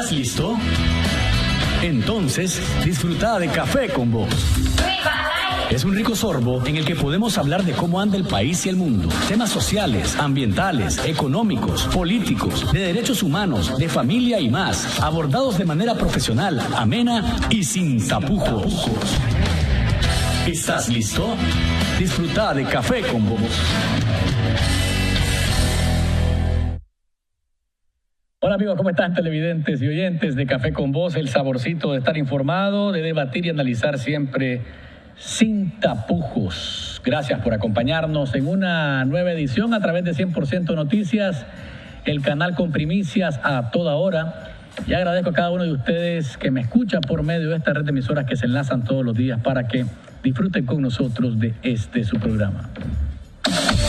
¿Estás listo? Entonces, disfruta de Café con Vos. Es un rico sorbo en el que podemos hablar de cómo anda el país y el mundo. Temas sociales, ambientales, económicos, políticos, de derechos humanos, de familia y más. Abordados de manera profesional, amena y sin tapujos. ¿Estás listo? Disfruta de Café con Vos. Hola amigos, ¿cómo están televidentes y oyentes de Café con Vos? El saborcito de estar informado, de debatir y analizar siempre sin tapujos. Gracias por acompañarnos en una nueva edición a través de 100% Noticias, el canal con primicias a toda hora. Y agradezco a cada uno de ustedes que me escucha por medio de esta red de emisoras que se enlazan todos los días para que disfruten con nosotros de su programa.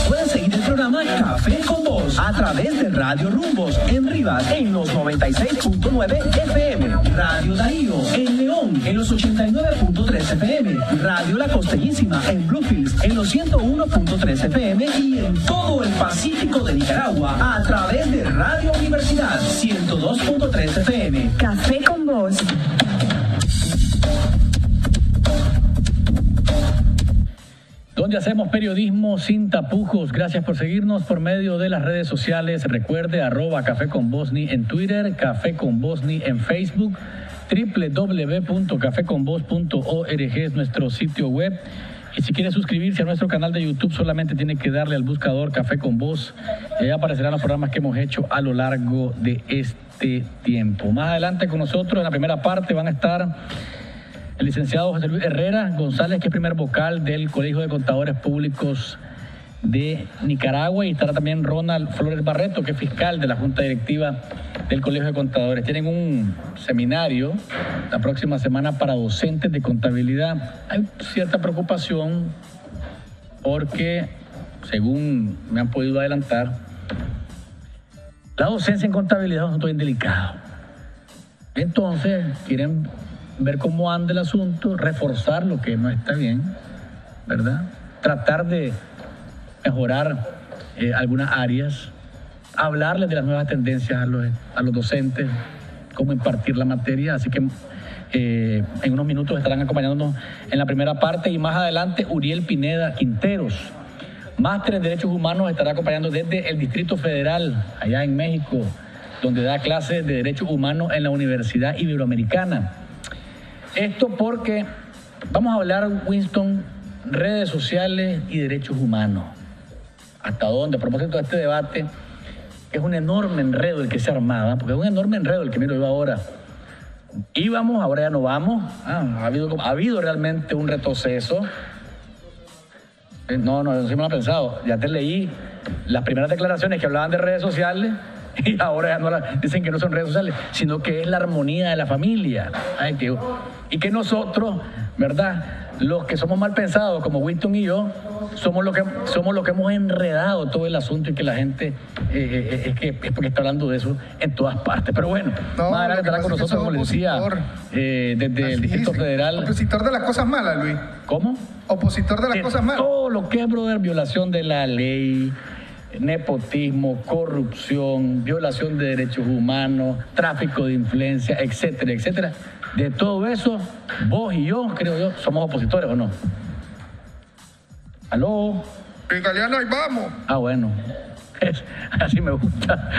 Pueden seguir el programa Café con Vos a través de Radio Rumbos en Rivas en los 96.9 FM, Radio Darío en León en los 89.3 FM, Radio La Costeñísima en Bluefields en los 101.3 FM y en todo el Pacífico de Nicaragua a través de Radio Universidad 102.3 FM. Café con Vos. Donde hacemos periodismo sin tapujos. Gracias por seguirnos por medio de las redes sociales. Recuerde @Café con Vosni en Twitter, Café con Vosni en Facebook, www.cafeconvos.org es nuestro sitio web. Y si quiere suscribirse a nuestro canal de YouTube, solamente tiene que darle al buscador Café con Vos. Y ahí aparecerán los programas que hemos hecho a lo largo de este tiempo. Más adelante con nosotros, en la primera parte, van a estar el licenciado José Luis Herrera González, que es primer vocal del Colegio de Contadores Públicos de Nicaragua, y estará también Ronald Flores Barreto, que es fiscal de la Junta Directiva del Colegio de Contadores. Tienen un seminario la próxima semana para docentes de contabilidad. Hay cierta preocupación porque, según me han podido adelantar, la docencia en contabilidad es un asunto bien delicado. Entonces, quieren ver cómo anda el asunto, reforzar lo que no está bien, ¿verdad? Tratar de mejorar algunas áreas, hablarles de las nuevas tendencias a los docentes, cómo impartir la materia. Así que en unos minutos estarán acompañándonos en la primera parte, y más adelante Uriel Pineda Quinteros, máster en Derechos Humanos, estará acompañando desde el Distrito Federal, allá en México, donde da clases de Derechos Humanos en la Universidad Iberoamericana. Esto porque vamos a hablar, Winston, redes sociales y derechos humanos. ¿Hasta dónde? A propósito de este debate, es un enorme enredo el que se armaba, porque es un enorme enredo el que miro yo ahora. Íbamos, ahora ya no vamos. Ha habido realmente un retroceso. No sí me lo he pensado. Ya te leí las primeras declaraciones que hablaban de redes sociales, y ahora ya no dicen que no son redes sociales, sino que es la armonía de la familia. Y que nosotros, ¿verdad?, los que somos mal pensados, como Winston y yo, somos los que hemos enredado todo el asunto, y que la gente es porque está hablando de eso en todas partes. Pero bueno, más adelante estará con nosotros, como le decía, desde el Distrito Federal. Opositor de las cosas malas, Luis. ¿Cómo? Opositor de las cosas malas. Todo lo que es, brother, violación de la ley, nepotismo, corrupción, violación de derechos humanos, tráfico de influencia, etcétera, etcétera. De todo eso, vos y yo, creo yo, somos opositores, ¿o no? ¿Aló? Italiano, ahí vamos. Bueno, así me gusta.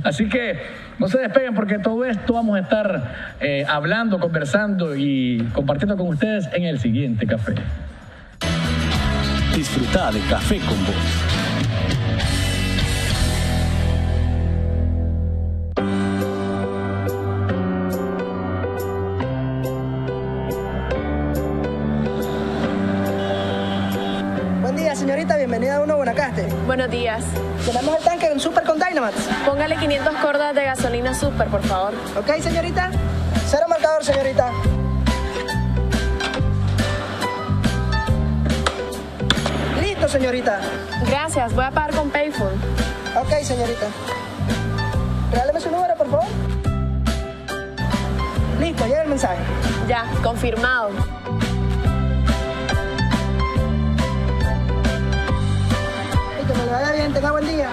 Así que no se despeguen, porque todo esto vamos a estar hablando, conversando y compartiendo con ustedes en el siguiente café. Disfruta de Café con Vos. Señorita, bienvenida a Uno Buenacaste. Buenos días. Tenemos el tanque de un Super con Dynamax. Póngale 500 cordas de gasolina Super, por favor. Ok, señorita. Cero marcador, señorita. Listo, señorita. Gracias, voy a pagar con Payphone. Ok, señorita. Regáleme su número, por favor. Listo, llega el mensaje. Ya, confirmado. Que me vaya bien, tenga buen día.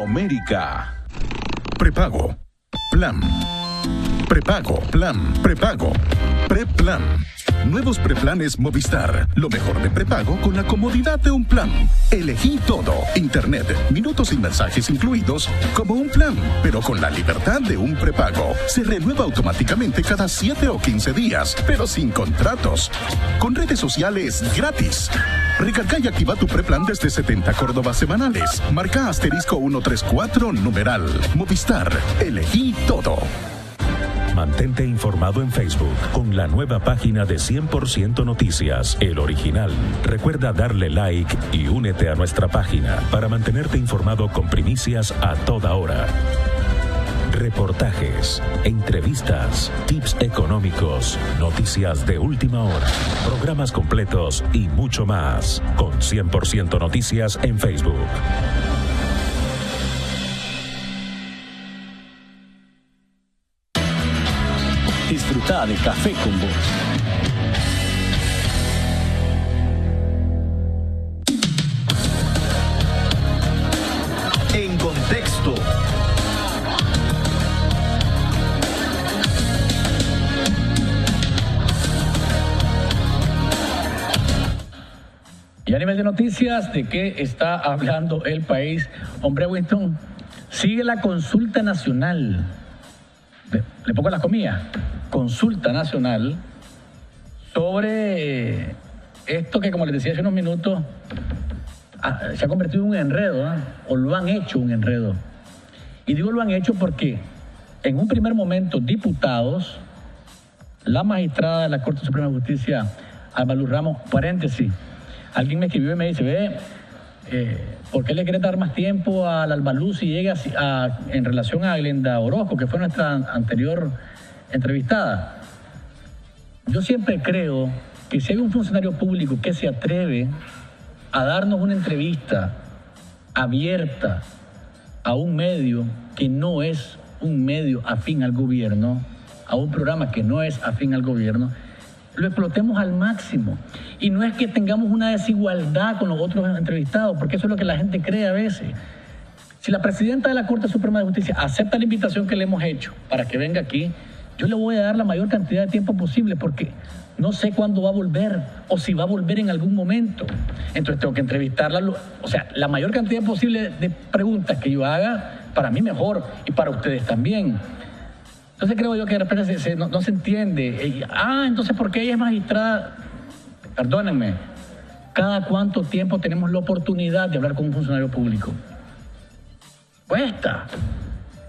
América. Prepago. Plan. Prepago. Plan. Prepago. Preplan. Nuevos preplanes Movistar. Lo mejor de prepago con la comodidad de un plan. Elegí todo. Internet, minutos y mensajes incluidos como un plan, pero con la libertad de un prepago. Se renueva automáticamente cada 7 o 15 días, pero sin contratos. Con redes sociales gratis. Recarga y activa tu preplan desde 70 córdobas semanales. Marca *134 numeral. Movistar. Elegí todo. Mantente informado en Facebook con la nueva página de 100% Noticias, El Original. Recuerda darle like y únete a nuestra página para mantenerte informado con primicias a toda hora. Reportajes, entrevistas, tips económicos, noticias de última hora, programas completos y mucho más. Con 100% Noticias en Facebook. Disfruta de Café con Vos. En contexto. Y a nivel de noticias, ¿de qué está hablando el país? Hombre, Winston, sigue la consulta nacional. Le pongo las comillas. Consulta nacional sobre esto que, como les decía hace unos minutos, se ha convertido en un enredo, o lo han hecho un enredo. Y digo lo han hecho porque en un primer momento diputados, la magistrada de la Corte Suprema de Justicia, Alma Luz Ramos, paréntesis, alguien me escribió y me dice, ¿por qué le quiere dar más tiempo al Alma Luz si llega en relación a Glenda Orozco, que fue nuestra anterior entrevistada? Yo siempre creo que si hay un funcionario público que se atreve a darnos una entrevista abierta a un medio que no es un medio afín al gobierno, a un programa que no es afín al gobierno, lo explotemos al máximo. Y no es que tengamos una desigualdad con los otros entrevistados, porque eso es lo que la gente cree a veces. Si la presidenta de la Corte Suprema de Justicia acepta la invitación que le hemos hecho para que venga aquí, yo le voy a dar la mayor cantidad de tiempo posible porque no sé cuándo va a volver o si va a volver en algún momento. Entonces tengo que entrevistarla. O sea, la mayor cantidad posible de preguntas que yo haga, para mí mejor y para ustedes también. Entonces creo yo que de repente no se entiende. Entonces ¿por qué ella es magistrada? Perdónenme. ¿Cada cuánto tiempo tenemos la oportunidad de hablar con un funcionario público? Cuesta.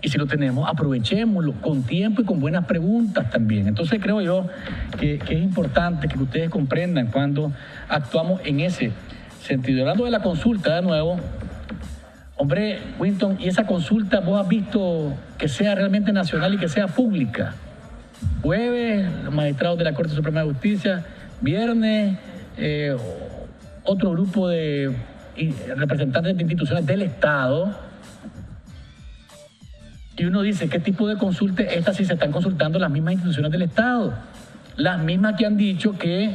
Y si lo tenemos, aprovechémoslo con tiempo y con buenas preguntas también. Entonces creo yo que es importante que ustedes comprendan cuando actuamos en ese sentido. Hablando de la consulta de nuevo, hombre, Winston, ¿y esa consulta vos has visto que sea realmente nacional y que sea pública? Jueves, los magistrados de la Corte Suprema de Justicia, viernes, otro grupo de representantes de instituciones del Estado. Y uno dice, ¿qué tipo de consulta? Estas sí se están consultando las mismas instituciones del Estado. Las mismas que han dicho que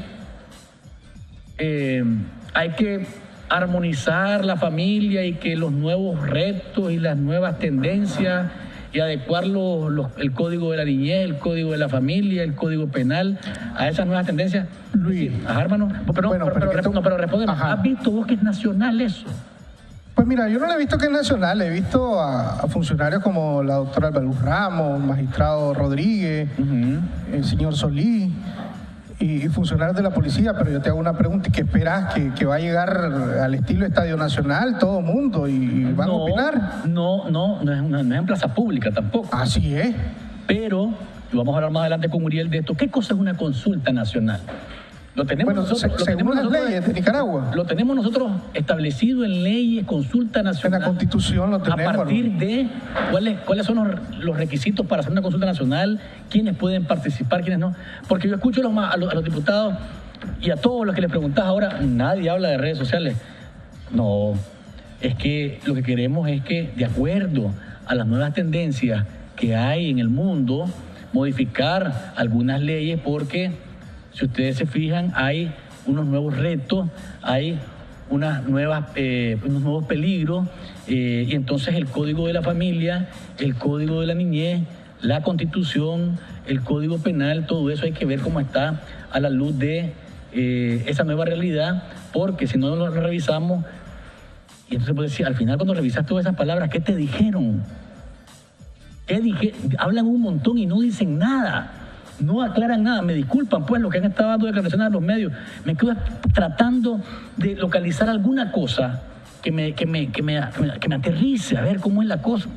hay que armonizar la familia y que los nuevos retos y las nuevas tendencias y adecuar el código de la niñez, el código de la familia, el código penal a esas nuevas tendencias. Luis, hermano, pero respóndeme, ¿has visto vos que es nacional eso? Pues mira, yo no le he visto que es nacional, he visto a funcionarios como la doctora Alma Luz Ramos, magistrado Rodríguez, el señor Solís y funcionarios de la policía, pero yo te hago una pregunta, ¿qué esperas? ¿Que va a llegar al estilo Estadio Nacional todo el mundo y van a opinar? No es en plaza pública tampoco. Así es. Pero, y vamos a hablar más adelante con Uriel de esto, ¿qué cosa es una consulta nacional? Lo tenemos nosotros, según las leyes de Nicaragua. Lo tenemos nosotros establecido en leyes, consulta nacional. En la Constitución lo tenemos. A partir de cuáles son los requisitos para hacer una consulta nacional, quiénes pueden participar, quiénes no. Porque yo escucho a los diputados y a todos los que les preguntás ahora, nadie habla de redes sociales. No, es que lo que queremos es que, de acuerdo a las nuevas tendencias que hay en el mundo, modificar algunas leyes porque... Si ustedes se fijan, hay unos nuevos retos, hay unos nuevos peligros, y entonces el Código de la Familia, el Código de la Niñez, la Constitución, el Código Penal, todo eso hay que ver cómo está a la luz de esa nueva realidad, porque si no lo revisamos, y entonces puedes decir, al final cuando revisas todas esas palabras, ¿qué te dijeron? Hablan un montón y no dicen nada, no aclaran nada, me disculpan pues los que han estado dando declaraciones a los medios, me quedo tratando de localizar alguna cosa que me aterrice, a ver cómo es la cosa.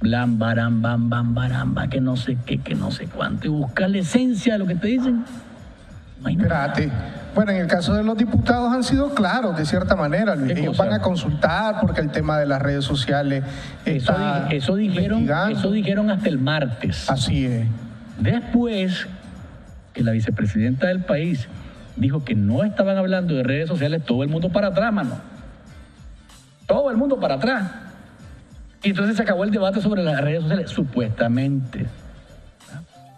Blam, baram, bam, bam, baramba, que no sé qué, que no sé cuánto, y buscar la esencia de lo que te dicen. Espérate. Bueno, en el caso de los diputados han sido claros, de cierta manera, Luis. Ellos van a consultar porque el tema de las redes sociales está eso dijeron hasta el martes. Así es. Después que la vicepresidenta del país dijo que no estaban hablando de redes sociales, todo el mundo para atrás, mano. Todo el mundo para atrás. Y entonces se acabó el debate sobre las redes sociales, supuestamente.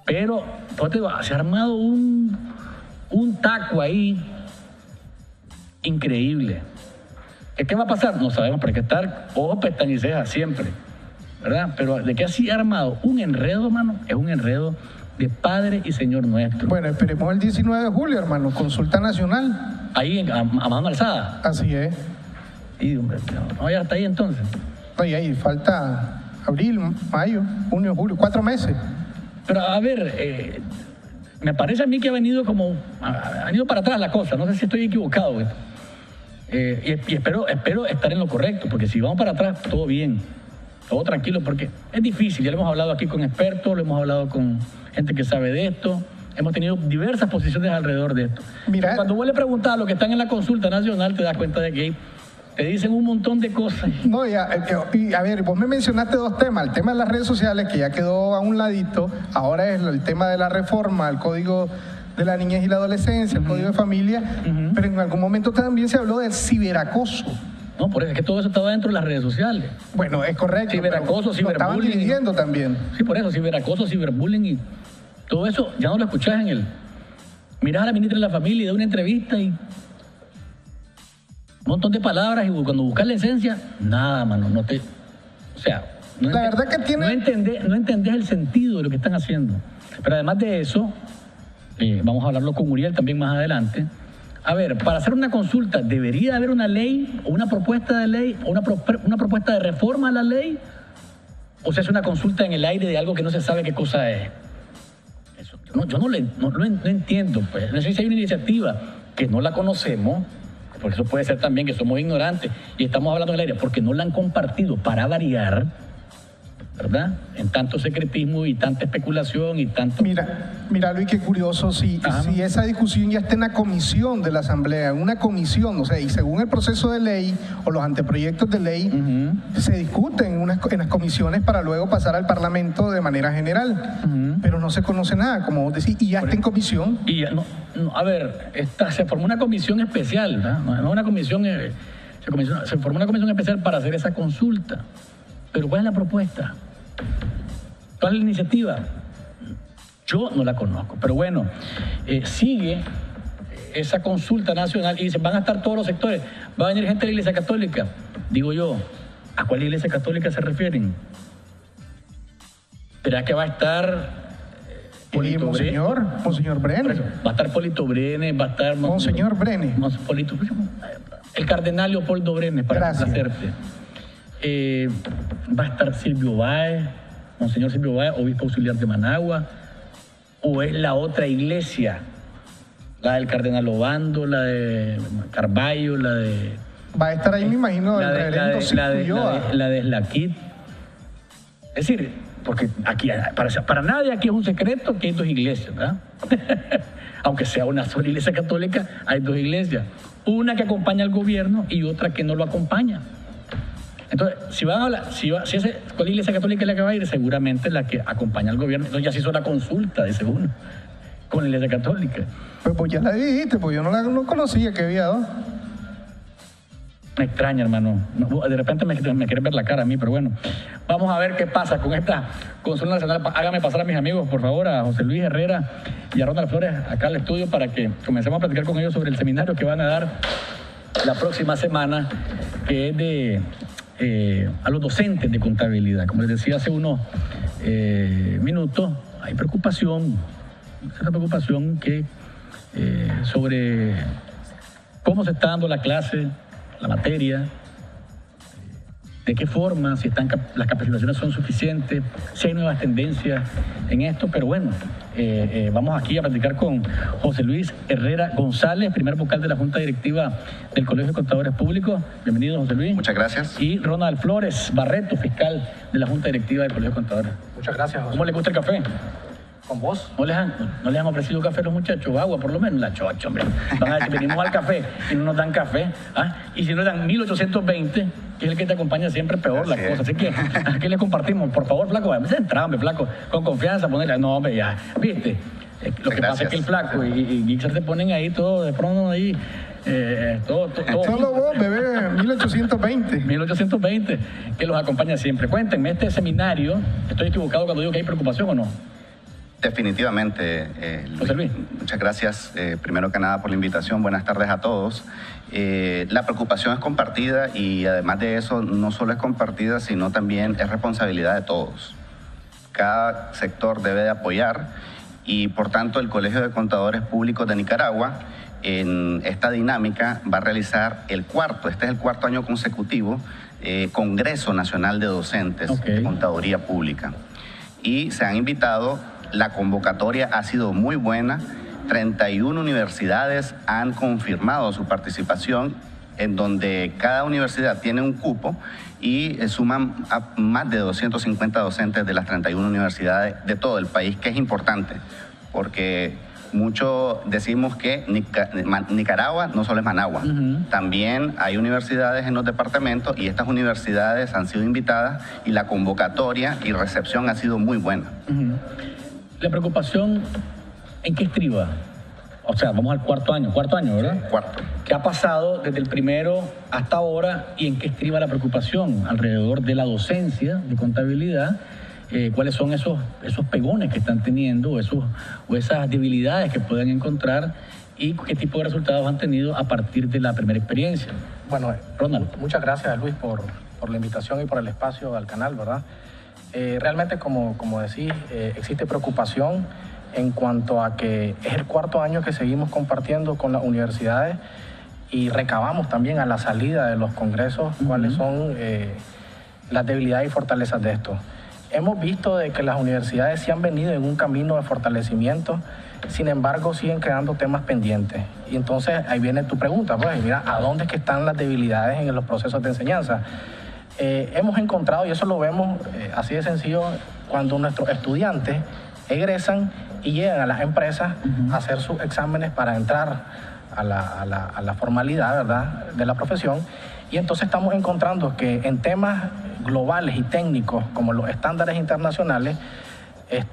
Pero se ha armado un taco ahí increíble. ¿Qué va a pasar? No sabemos, pero hay que estar ojo, pestaña y ceja siempre, ¿verdad? Pero de que así ha armado un enredo, hermano, es un enredo de Padre y Señor nuestro. Bueno, esperemos el 19 de julio, hermano, consulta nacional. Ahí a mano alzada. Así es. Y hombre, no, ya está ahí entonces. Oye, ahí falta abril, mayo, junio, julio, 4 meses. Pero a ver, me parece a mí que ha venido para atrás la cosa, no sé si estoy equivocado, güey. Y espero estar en lo correcto, porque si vamos para atrás, todo bien, todo tranquilo, porque es difícil, ya lo hemos hablado aquí con expertos, lo hemos hablado con gente que sabe de esto, hemos tenido diversas posiciones alrededor de esto. Mira, cuando vos le preguntas a los que están en la consulta nacional, te das cuenta de que te dicen un montón de cosas. No, y a ver, vos me mencionaste 2 temas. El tema de las redes sociales, que ya quedó a un ladito. Ahora es el tema de la reforma al Código de la Niñez y la Adolescencia, el Código de Familia. Pero en algún momento también se habló del ciberacoso. No, por eso es que todo eso estaba dentro de las redes sociales. Bueno, es correcto. Ciberacoso, ciberbullying. Lo estaban dividiendo también. Sí, por eso, ciberacoso, ciberbullying y todo eso ya no lo escuchás en mirás a la ministra de la Familia y da una entrevista y un montón de palabras, y cuando buscas la esencia, nada, mano, no entendés el sentido de lo que están haciendo. Pero además de eso, vamos a hablarlo con Uriel también más adelante. A ver, para hacer una consulta, ¿debería haber una ley o una propuesta de ley o una propuesta de reforma a la ley? ¿O se hace una consulta en el aire de algo que no se sabe qué cosa es? Eso, yo no entiendo, pues. No sé si hay una iniciativa que no la conocemos, porque eso puede ser también que somos ignorantes y estamos hablando en el aire porque no la han compartido para variar, ¿verdad? En tanto secretismo y tanta especulación y tanto... Mira Luis, qué curioso, si esa discusión ya está en la comisión de la Asamblea, en una comisión, o sea, y según el proceso de ley o los anteproyectos de ley, se discuten en las comisiones para luego pasar al Parlamento de manera general, pero no se conoce nada, como vos decís, y ya está en comisión. Y a ver, se formó una comisión especial, ¿verdad? No una comisión, se formó una comisión especial para hacer esa consulta, pero ¿cuál es la propuesta? ¿Cuál es la iniciativa? Yo no la conozco, pero bueno, sigue esa consulta nacional y dicen, van a estar todos los sectores, va a venir gente de la Iglesia Católica. Digo yo, ¿a cuál Iglesia Católica se refieren? ¿Será que va a estar Monseñor Brenes? Va a estar Polito Brenes, va a estar... Monseñor Brenes. El cardenal Leopoldo Brenes, para complacerte. Va a estar Silvio Báez, Monseñor Silvio Báez, obispo auxiliar de Managua, o es la otra iglesia, la del cardenal Obando, la de Carballo, la de... Va a estar ahí, me imagino, el reverendo la de Slaquit. Es decir, porque aquí, para nadie aquí es un secreto que hay 2 iglesias, ¿verdad? Aunque sea una sola iglesia católica, hay 2 iglesias. Una que acompaña al gobierno y otra que no lo acompaña. Entonces, si van a hablar, ¿cuál iglesia católica es la que va a ir? Seguramente la que acompaña al gobierno. Entonces ya se hizo la consulta, dice uno, con la iglesia católica. Pues ya la dijiste, pues yo no conocía que había 2. Me extraña, hermano. De repente me quieren ver la cara a mí, pero bueno. Vamos a ver qué pasa con esta consulta nacional. Hágame pasar a mis amigos, por favor, a José Luis Herrera y a Ronald Flores acá al estudio para que comencemos a platicar con ellos sobre el seminario que van a dar la próxima semana, que es de a los docentes de contabilidad. Como les decía hace unos minutos, hay preocupación, esa preocupación que sobre cómo se está dando la clase, la materia, de qué forma, si las capacitaciones son suficientes, si hay nuevas tendencias en esto, pero bueno, vamos aquí a platicar con José Luis Herrera González, primer vocal de la Junta Directiva del Colegio de Contadores Públicos. Bienvenido, José Luis. Muchas gracias. Y Ronald Flores Barreto, fiscal de la Junta Directiva del Colegio de Contadores. Muchas gracias, José. ¿Cómo le gusta el café? ¿Con vos? ¿No les han ofrecido café a los muchachos? Agua, por lo menos. La chocha, hombre. Van a decir, venimos al café y no nos dan café. ¿Ah? Y si nos dan 1820, que es el que te acompaña siempre, peor la cosa. Así que aquí les compartimos. Por favor, flaco, a veces entrame, flaco, con confianza, ponerle. No, hombre, ya. ¿Viste? Lo que pasa es que el flaco y Gixer se ponen ahí todo, de pronto ahí. Todo. Solo vos, bebé, 1820. 1820, que los acompaña siempre. Cuéntenme, este seminario, ¿estoy equivocado cuando digo que hay preocupación o no? Definitivamente, José Luis. Muchas gracias, primero que nada, por la invitación. Buenas tardes a todos. La preocupación es compartida y además de eso, no solo es compartida, sino también es responsabilidad de todos. Cada sector debe de apoyar y, por tanto, el Colegio de Contadores Públicos de Nicaragua, en esta dinámica, va a realizar este es el cuarto año consecutivo, Congreso Nacional de Docentes de Contaduría Pública. Y se han invitado. La convocatoria ha sido muy buena, 31 universidades han confirmado su participación, en donde cada universidad tiene un cupo y suman a más de 250 docentes de las 31 universidades de todo el país, que es importante, porque mucho decimos que Nicaragua no solo es Managua, también hay universidades en los departamentos y estas universidades han sido invitadas y la convocatoria y recepción ha sido muy buena. La preocupación, ¿en qué estriba? O sea, vamos al cuarto año, ¿verdad? Sí, cuarto. ¿Qué ha pasado desde el primero hasta ahora y en qué estriba la preocupación alrededor de la docencia de contabilidad? ¿Cuáles son esos pegones que están teniendo o esas debilidades que pueden encontrar y qué tipo de resultados han tenido a partir de la primera experiencia? Bueno, Ronald. Muchas gracias, Luis, por la invitación y por el espacio al canal, ¿verdad? Realmente, como decís, existe preocupación en cuanto a que es el cuarto año que seguimos compartiendo con las universidades y recabamos también a la salida de los congresos cuáles son las debilidades y fortalezas de esto. Hemos visto de que las universidades sí han venido en un camino de fortalecimiento, sin embargo siguen quedando temas pendientes. Y entonces ahí viene tu pregunta, pues mira, ¿a dónde es que están las debilidades en los procesos de enseñanza? Hemos encontrado, y eso lo vemos así de sencillo, cuando nuestros estudiantes egresan y llegan a las empresas a hacer sus exámenes para entrar a la formalidad, ¿verdad?, de la profesión. Y entonces estamos encontrando que en temas globales y técnicos, como los estándares internacionales,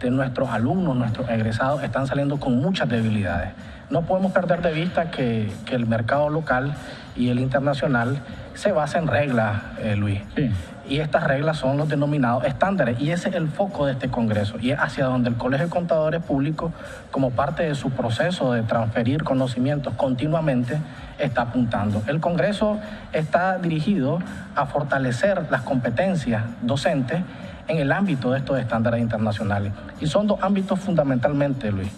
nuestros alumnos, nuestros egresados están saliendo con muchas debilidades. No podemos perder de vista que el mercado local y el internacional se basa en reglas, Luis. Sí. Y estas reglas son los denominados estándares. Y ese es el foco de este Congreso. Y es hacia donde el Colegio de Contadores Públicos, como parte de su proceso de transferir conocimientos continuamente, está apuntando. El Congreso está dirigido a fortalecer las competencias docentes en el ámbito de estos estándares internacionales. Y son dos ámbitos fundamentalmente, Luis.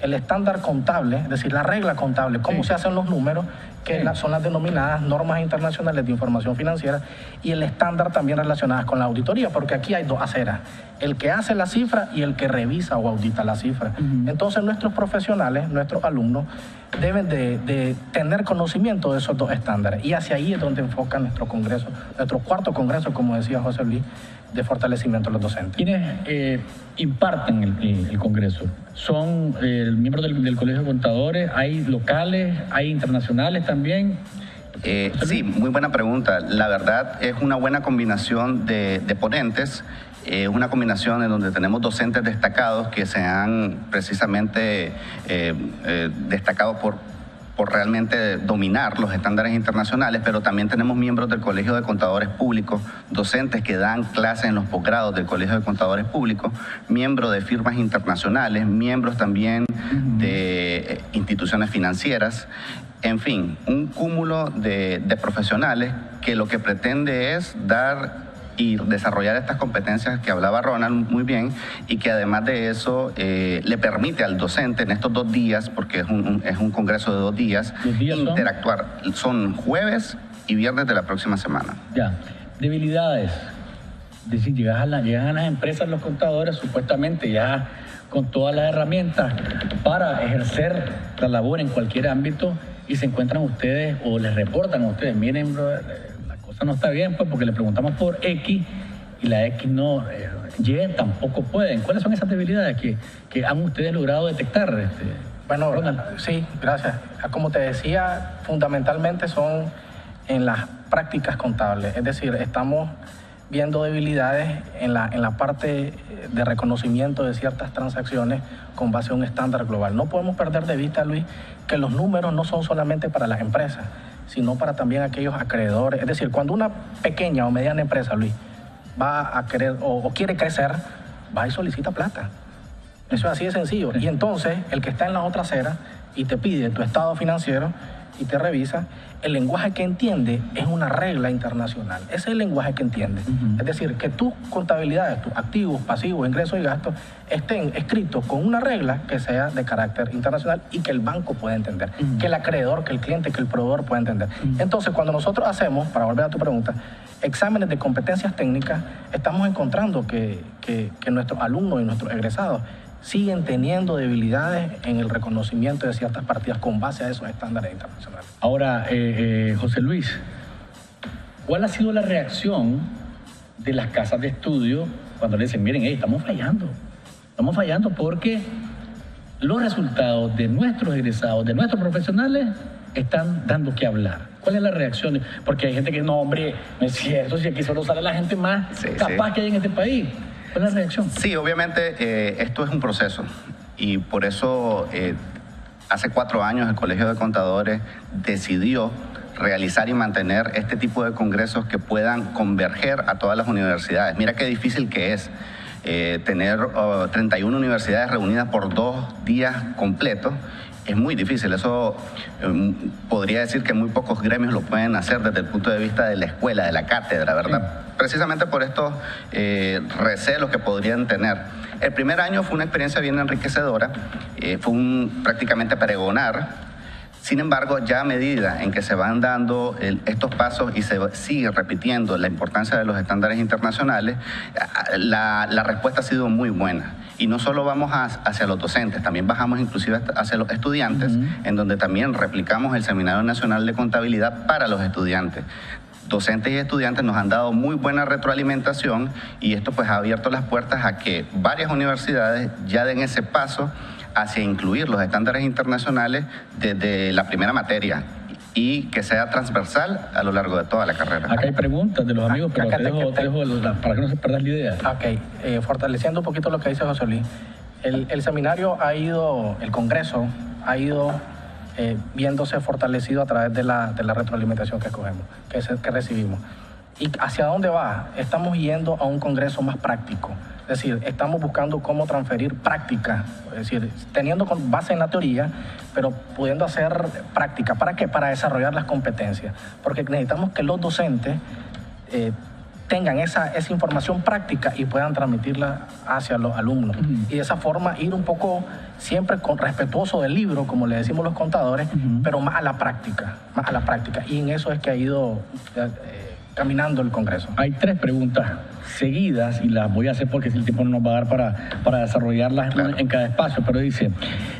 El estándar contable, es decir, la regla contable, cómo se hacen los números, que son las denominadas normas internacionales de información financiera, y el estándar también relacionadas con la auditoría, porque aquí hay dos aceras, el que hace la cifra y el que revisa o audita la cifra. Entonces nuestros profesionales, nuestros alumnos, deben de tener conocimiento de esos dos estándares, y hacia ahí es donde enfoca nuestro Congreso, nuestro cuarto Congreso, como decía José Luis, de fortalecimiento de los docentes. ¿Quiénes imparten el Congreso? ¿Son miembros del Colegio de Contadores? ¿Hay locales? ¿Hay internacionales también? Sí, muy buena pregunta. La verdad es una buena combinación de ponentes, una combinación en donde tenemos docentes destacados que se han precisamente destacado por por realmente dominar los estándares internacionales, pero también tenemos miembros del Colegio de Contadores Públicos, docentes que dan clases en los posgrados del Colegio de Contadores Públicos, miembros de firmas internacionales, miembros también de instituciones financieras. En fin, un cúmulo de profesionales que lo que pretende es dar y desarrollar estas competencias que hablaba Ronald muy bien, y que además de eso le permite al docente en estos 2 días, porque es un congreso de 2 días, interactuar. Son jueves y viernes de la próxima semana. Ya, debilidades. Es decir, llegan a las empresas los contadores supuestamente ya con todas las herramientas para ejercer la labor en cualquier ámbito, y se encuentran ustedes o les reportan a ustedes, miren, la cosa no está bien, pues, porque le preguntamos por X y la X no, Y tampoco pueden. ¿Cuáles son esas debilidades que han ustedes logrado detectar? Bueno, sí, gracias. Como te decía, fundamentalmente son en las prácticas contables, es decir, estamos viendo debilidades en la parte de reconocimiento de ciertas transacciones con base a un estándar global. No podemos perder de vista, Luis, que los números no son solamente para las empresas, sino para también aquellos acreedores. Es decir, cuando una pequeña o mediana empresa, Luis, va a querer o quiere crecer, va y solicita plata. Eso es así de sencillo. Y entonces, el que está en la otra acera y te pide tu estado financiero y te revisa, el lenguaje que entiende es una regla internacional. Ese es el lenguaje que entiende. Es decir, que tus contabilidades, tus activos, pasivos, ingresos y gastos estén escritos con una regla que sea de carácter internacional y que el banco pueda entender, que el acreedor, que el cliente, que el proveedor pueda entender. Entonces, cuando nosotros hacemos, para volver a tu pregunta, exámenes de competencias técnicas, estamos encontrando que nuestros alumnos y nuestros egresados siguen teniendo debilidades en el reconocimiento de ciertas partidas con base a esos estándares internacionales. Ahora, José Luis, ¿cuál ha sido la reacción de las casas de estudio cuando le dicen, miren, estamos fallando porque los resultados de nuestros egresados, de nuestros profesionales, están dando que hablar? ¿Cuál es la reacción? Porque hay gente que no, hombre, no es cierto, si aquí solo sale la gente más capaz que hay en este país. ¿Cuál es la reacción? Sí, obviamente esto es un proceso, y por eso hace 4 años el Colegio de Contadores decidió realizar y mantener este tipo de congresos que puedan converger a todas las universidades. Mira qué difícil que es tener 31 universidades reunidas por 2 días completos. Es muy difícil, eso podría decir que muy pocos gremios lo pueden hacer desde el punto de vista de la escuela, de la cátedra, ¿verdad? Precisamente por estos recelos que podrían tener. El primer año fue una experiencia bien enriquecedora, fue prácticamente pregonar. Sin embargo, ya a medida en que se van dando estos pasos y se sigue repitiendo la importancia de los estándares internacionales, la respuesta ha sido muy buena. Y no solo vamos hacia los docentes, también bajamos inclusive hacia los estudiantes, en donde también replicamos el Seminario Nacional de Contabilidad para los estudiantes. Docentes y estudiantes nos han dado muy buena retroalimentación, y esto pues ha abierto las puertas a que varias universidades ya den ese paso hacia incluir los estándares internacionales desde la primera materia y que sea transversal a lo largo de toda la carrera. Acá hay preguntas de los amigos, pero te dejo para que no se pierdas la idea. Ok, fortaleciendo un poquito lo que dice José Luis, el seminario el congreso ha ido viéndose fortalecido a través de la retroalimentación que escogemos, que recibimos. ¿Y hacia dónde va? Estamos yendo a un congreso más práctico. Es decir, estamos buscando cómo transferir práctica, es decir, teniendo base en la teoría, pero pudiendo hacer práctica. ¿Para qué? Para desarrollar las competencias. Porque necesitamos que los docentes tengan esa información práctica y puedan transmitirla hacia los alumnos. Y de esa forma ir un poco siempre respetuoso del libro, como le decimos los contadores, pero más a la práctica. Y en eso es que ha ido caminando el Congreso. Hay 3 preguntas seguidas y las voy a hacer porque el tiempo no nos va a dar para desarrollarlas en cada espacio, pero dice,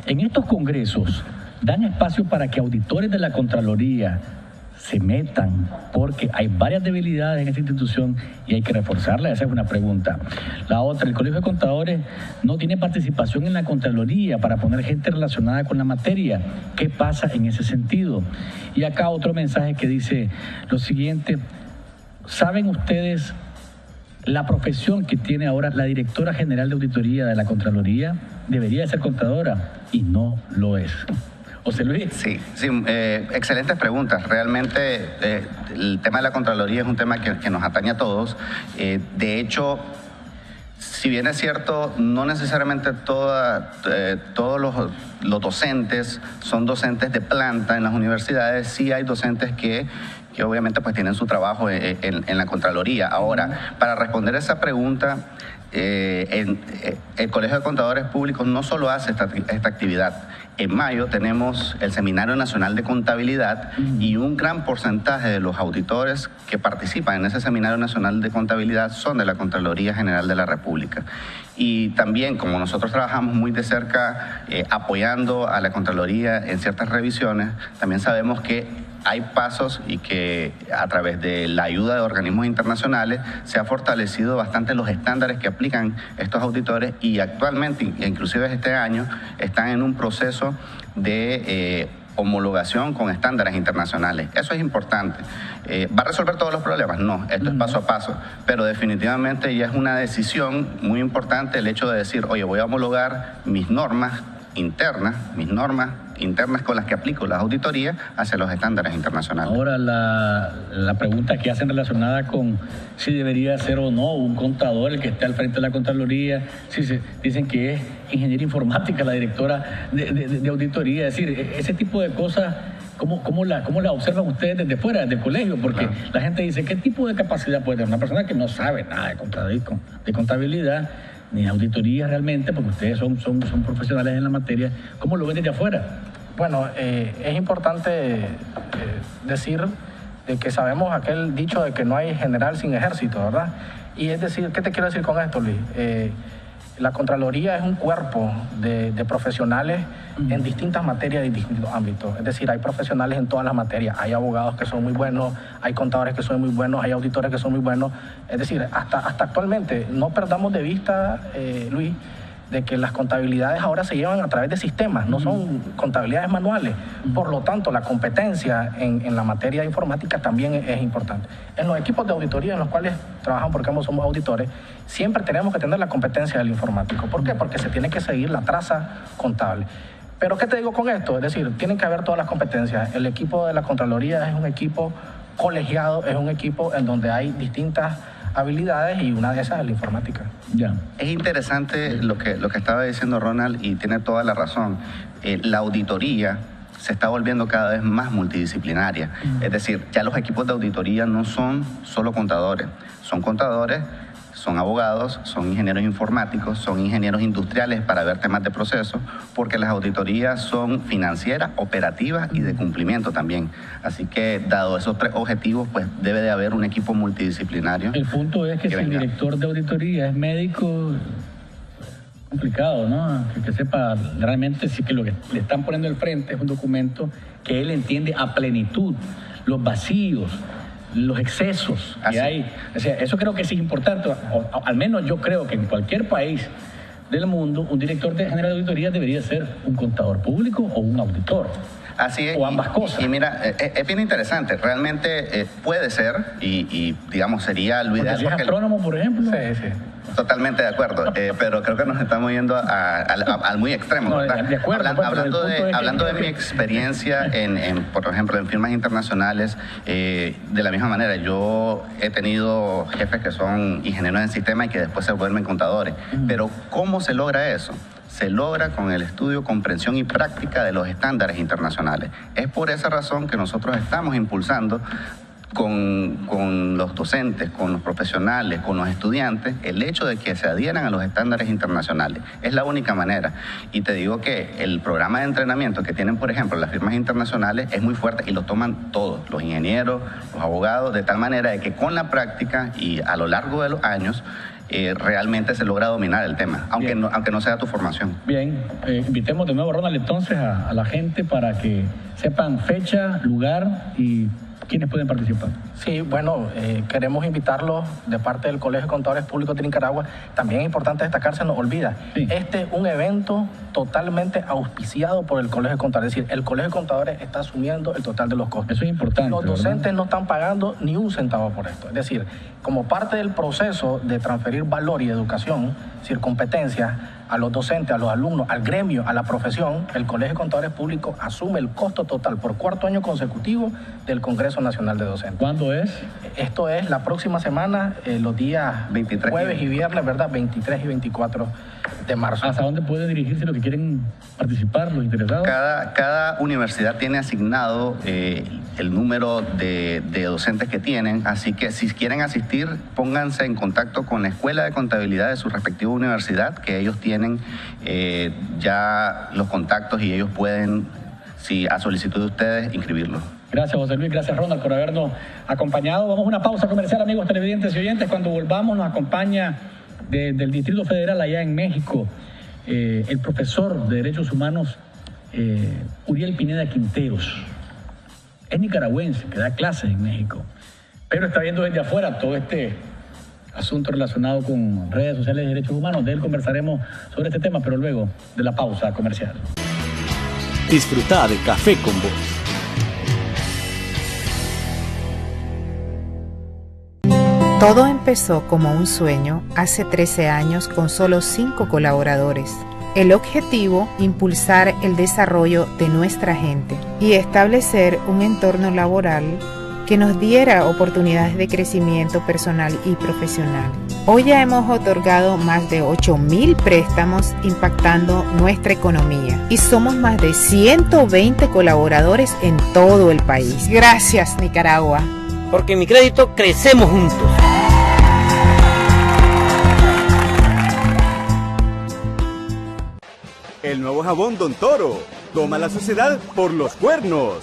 en estos congresos dan espacio para que auditores de la Contraloría se metan, porque hay varias debilidades en esta institución y hay que reforzarlas. Esa es una pregunta. La otra, el Colegio de Contadores no tiene participación en la Contraloría para poner gente relacionada con la materia. ¿Qué pasa en ese sentido? Y acá otro mensaje que dice lo siguiente: ¿saben ustedes la profesión que tiene ahora la directora general de auditoría de la Contraloría? Debería ser contadora y no lo es. José Luis. Sí, excelentes preguntas. Realmente el tema de la Contraloría es un tema que nos atañe a todos. De hecho, si bien es cierto, no necesariamente todos los docentes son docentes de planta en las universidades, sí hay docentes que obviamente pues tienen su trabajo en la Contraloría. Ahora, para responder esa pregunta, el Colegio de Contadores Públicos no solo hace esta actividad. En mayo tenemos el Seminario Nacional de Contabilidad y un gran porcentaje de los auditores que participan en ese Seminario Nacional de Contabilidad son de la Contraloría General de la República. Y también, como nosotros trabajamos muy de cerca apoyando a la Contraloría en ciertas revisiones, también sabemos que hay pasos y que a través de la ayuda de organismos internacionales se ha fortalecido bastante los estándares que aplican estos auditores y actualmente, inclusive este año, están en un proceso de homologación con estándares internacionales. Eso es importante. ¿Va a resolver todos los problemas? No, esto es paso a paso, pero definitivamente ya es una decisión muy importante el hecho de decir, oye, voy a homologar mis normas internas con las que aplico las auditorías hacia los estándares internacionales. Ahora, la pregunta que hacen relacionada con si debería ser o no un contador el que esté al frente de la Contraloría, dicen que es ingeniera informática la directora de auditoría, es decir, ese tipo de cosas, ¿cómo la observan ustedes desde fuera, desde el colegio? Porque la gente dice, ¿qué tipo de capacidad puede tener una persona que no sabe nada de contabilidad, ni auditoría realmente, porque ustedes son profesionales en la materia? ¿Cómo lo ven desde afuera? Bueno, es importante decir de que sabemos aquel dicho de que no hay general sin ejército, ¿verdad? Y es decir, ¿qué te quiero decir con esto, Luis? La Contraloría es un cuerpo de profesionales en distintas materias y distintos ámbitos. Es decir, hay profesionales en todas las materias. Hay abogados que son muy buenos, hay contadores que son muy buenos, hay auditores que son muy buenos. Es decir, hasta actualmente no perdamos de vista, Luis, de que las contabilidades ahora se llevan a través de sistemas, no son contabilidades manuales. Por lo tanto, la competencia en la materia de informática también es importante. En los equipos de auditoría en los cuales trabajamos, porque somos auditores, siempre tenemos que tener la competencia del informático. ¿Por qué? Porque se tiene que seguir la traza contable. Pero ¿qué te digo con esto? Es decir, tienen que haber todas las competencias. El equipo de la Contraloría es un equipo colegiado, es un equipo en donde hay distintas habilidades y una de esas es la informática. Ya. Es interesante lo que estaba diciendo Ronald y tiene toda la razón. La auditoría se está volviendo cada vez más multidisciplinaria. Es decir, ya los equipos de auditoría no son solo contadores, son abogados, son ingenieros informáticos, son ingenieros industriales para ver temas de proceso, porque las auditorías son financieras, operativas y de cumplimiento también. Así que, dado esos tres objetivos, pues debe de haber un equipo multidisciplinario. El punto es que si el director de auditoría es médico, complicado, ¿no? Que sepa realmente si que lo que le están poniendo al frente es un documento que él entiende a plenitud, los vacíos, los excesos que hay. O sea, eso creo que sí es importante, o al menos yo creo que en cualquier país del mundo un director general de auditoría debería ser un contador público o un auditor. Así es. O ambas cosas. Y mira, es bien interesante. Realmente puede ser y digamos, sería lo ideal. Porque si es astrónomo, por ejemplo. Sí. Totalmente de acuerdo, pero creo que nos estamos yendo al muy extremo, ¿verdad? De acuerdo, hablando de mi experiencia, por ejemplo, en firmas internacionales, de la misma manera, yo he tenido jefes que son ingenieros en sistema y que después se vuelven contadores. Pero ¿cómo se logra eso? Se logra con el estudio, comprensión y práctica de los estándares internacionales. Es por esa razón que nosotros estamos impulsando con los docentes, con los profesionales, con los estudiantes, el hecho de que se adhieran a los estándares internacionales. Es la única manera. Y te digo que el programa de entrenamiento que tienen, por ejemplo, las firmas internacionales es muy fuerte y lo toman todos, los ingenieros, los abogados, de tal manera de que con la práctica y a lo largo de los años realmente se logra dominar el tema, aunque no sea tu formación. Bien, invitemos de nuevo, Ronald, entonces a la gente para que sepan fecha, lugar y ¿quiénes pueden participar? Sí, bueno, queremos invitarlos de parte del Colegio de Contadores Públicos de Nicaragua. También es importante destacar, se nos olvida, este es un evento totalmente auspiciado por el Colegio de Contadores. Es decir, el Colegio de Contadores está asumiendo el total de los costos. Eso es importante. Los docentes no están pagando ni un centavo por esto. Es decir, como parte del proceso de transferir valor y educación, es decir, competencias a los docentes, a los alumnos, al gremio, a la profesión, el Colegio de Contadores Públicos asume el costo total por cuarto año consecutivo del Congreso Nacional de Docentes. ¿Cuándo es? Esto es la próxima semana, los días 23 jueves y viernes, ¿verdad? 23 y 24 de marzo. ¿Hasta dónde pueden dirigirse los que quieren participar, los interesados? Cada universidad tiene asignado el número de docentes que tienen, así que si quieren asistir, pónganse en contacto con la Escuela de Contabilidad de su respectiva universidad, que ellos tienen ya los contactos y ellos pueden, si a solicitud de ustedes, inscribirlos. Gracias, José Luis. Gracias, Ronald, por habernos acompañado. Vamos a una pausa comercial, amigos televidentes y oyentes. Cuando volvamos nos acompaña del Distrito Federal allá en México el profesor de Derechos Humanos Uriel Pineda Quinteros. Es nicaragüense, que da clases en México, pero está viendo desde afuera todo este asunto relacionado con redes sociales y derechos humanos. De él conversaremos sobre este tema, pero luego de la pausa comercial. Disfruta de Café con Voz. Todo empezó como un sueño hace 13 años con solo 5 colaboradores. El objetivo, impulsar el desarrollo de nuestra gente y establecer un entorno laboral que nos diera oportunidades de crecimiento personal y profesional. Hoy ya hemos otorgado más de 8,000 préstamos impactando nuestra economía y somos más de 120 colaboradores en todo el país. Gracias, Nicaragua. Porque en Mi Crédito crecemos juntos. El nuevo jabón Don Toro toma la suciedad por los cuernos.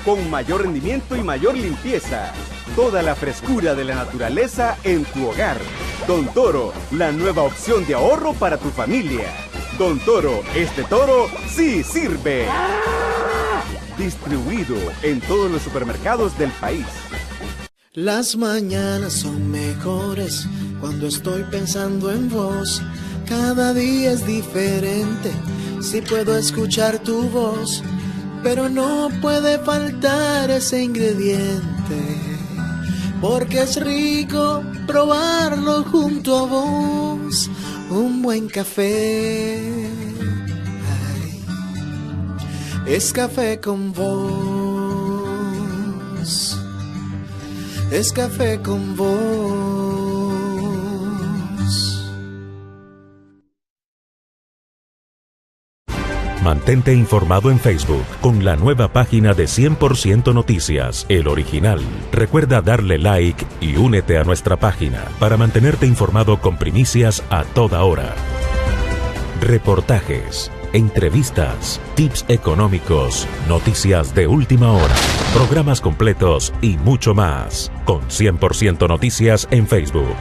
Con mayor rendimiento y mayor limpieza. Toda la frescura de la naturaleza en tu hogar. Don Toro, la nueva opción de ahorro para tu familia. Don Toro, este toro sí sirve. Distribuido en todos los supermercados del país. Las mañanas son mejores cuando estoy pensando en vos. Cada día es diferente si puedo escuchar tu voz. Pero no puede faltar ese ingrediente, porque es rico probarlo junto a vos. Un buen café, ay, es Café con Vos. Es Café con Vos. Mantente informado en Facebook con la nueva página de 100% Noticias, El Original. Recuerda darle like y únete a nuestra página para mantenerte informado con primicias a toda hora. Reportajes, entrevistas, tips económicos, noticias de última hora, programas completos y mucho más. Con 100% Noticias en Facebook.